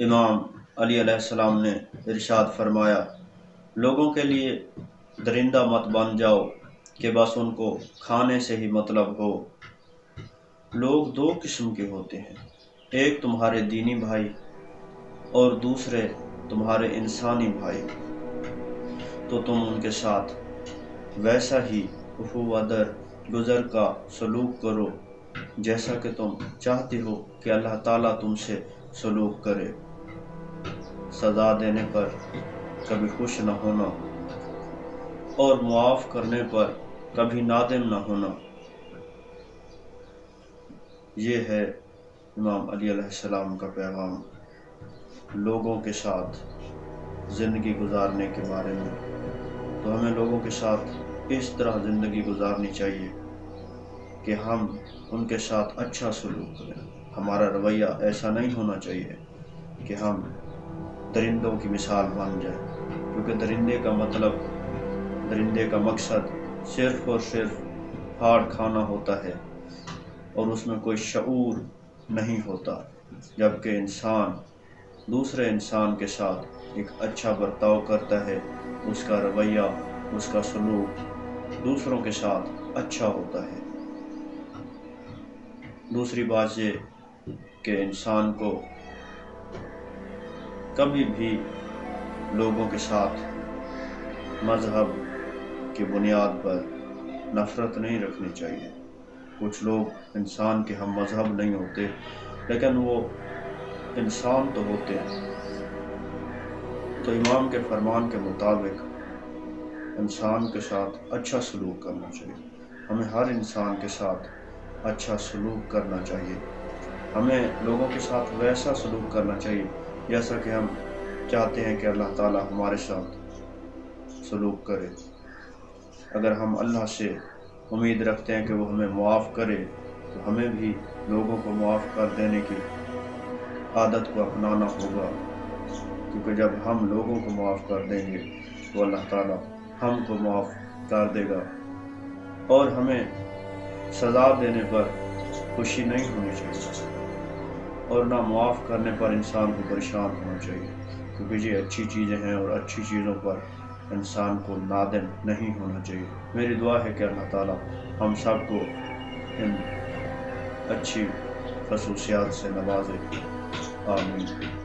امام علی علیہ السلام نے ارشاد فرمایا، لوگوں کے لیے درندہ مت بن جاؤ کہ بس ان کو کھانے سے ہی مطلب ہو۔ لوگ دو قسم کے ہوتے ہیں، ایک تمہارے دینی بھائی اور دوسرے تمہارے انسانی بھائی، تو تم ان کے ساتھ ویسا ہی در گزر کا سلوک کرو جیسا کہ تم چاہتے ہو کہ اللہ تعالیٰ تم سے سلوک کرے۔ سزا دینے پر کبھی خوش نہ ہونا اور معاف کرنے پر کبھی نادم نہ ہونا، یہ ہے امام علی علیہ السلام کا پیغام لوگوں کے ساتھ زندگی گزارنے کے بارے میں۔ تو ہمیں لوگوں کے ساتھ اس طرح زندگی گزارنی چاہیے کہ ہم ان کے ساتھ اچھا سلوک کریں۔ ہمارا رویہ ایسا نہیں ہونا چاہیے کہ ہم درندوں کی مثال بن جائیں، کیونکہ درندے کا مقصد صرف اور صرف پھاڑ کھانا ہوتا ہے اور اس میں کوئی شعور نہیں ہوتا، جبکہ انسان دوسرے انسان کے ساتھ ایک اچھا برتاؤ کرتا ہے، اس کا رویہ، اس کا سلوک دوسروں کے ساتھ اچھا ہوتا ہے۔ دوسری بات یہ کہ انسان کو کبھی بھی لوگوں کے ساتھ مذہب کی بنیاد پر نفرت نہیں رکھنی چاہیے۔ کچھ لوگ انسان کے ہم مذہب نہیں ہوتے لیکن وہ انسان تو ہوتے ہیں، تو امام کے فرمان کے مطابق انسان کے ساتھ اچھا سلوک کرنا چاہیے۔ ہمیں ہر انسان کے ساتھ اچھا سلوک کرنا چاہیے۔ ہمیں لوگوں کے ساتھ ویسا سلوک کرنا چاہیے جیسا کہ ہم چاہتے ہیں کہ اللہ تعالیٰ ہمارے ساتھ سلوک کرے۔ اگر ہم اللہ سے امید رکھتے ہیں کہ وہ ہمیں معاف کرے تو ہمیں بھی لوگوں کو معاف کر دینے کی عادت کو اپنانا ہوگا، کیونکہ جب ہم لوگوں کو معاف کر دیں گے تو اللہ تعالیٰ ہم کو معاف کر دے گا۔ اور ہمیں سزا دینے پر خوشی نہیں ہونی چاہیے اور نہ معاف کرنے پر انسان کو پریشان ہونا چاہیے، کیونکہ یہ اچھی چیزیں ہیں اور اچھی چیزوں پر انسان کو نادم نہیں ہونا چاہیے۔ میری دعا ہے کہ اللہ تعالیٰ ہم سب کو ان اچھی خصوصیات سے نوازے۔ آمین۔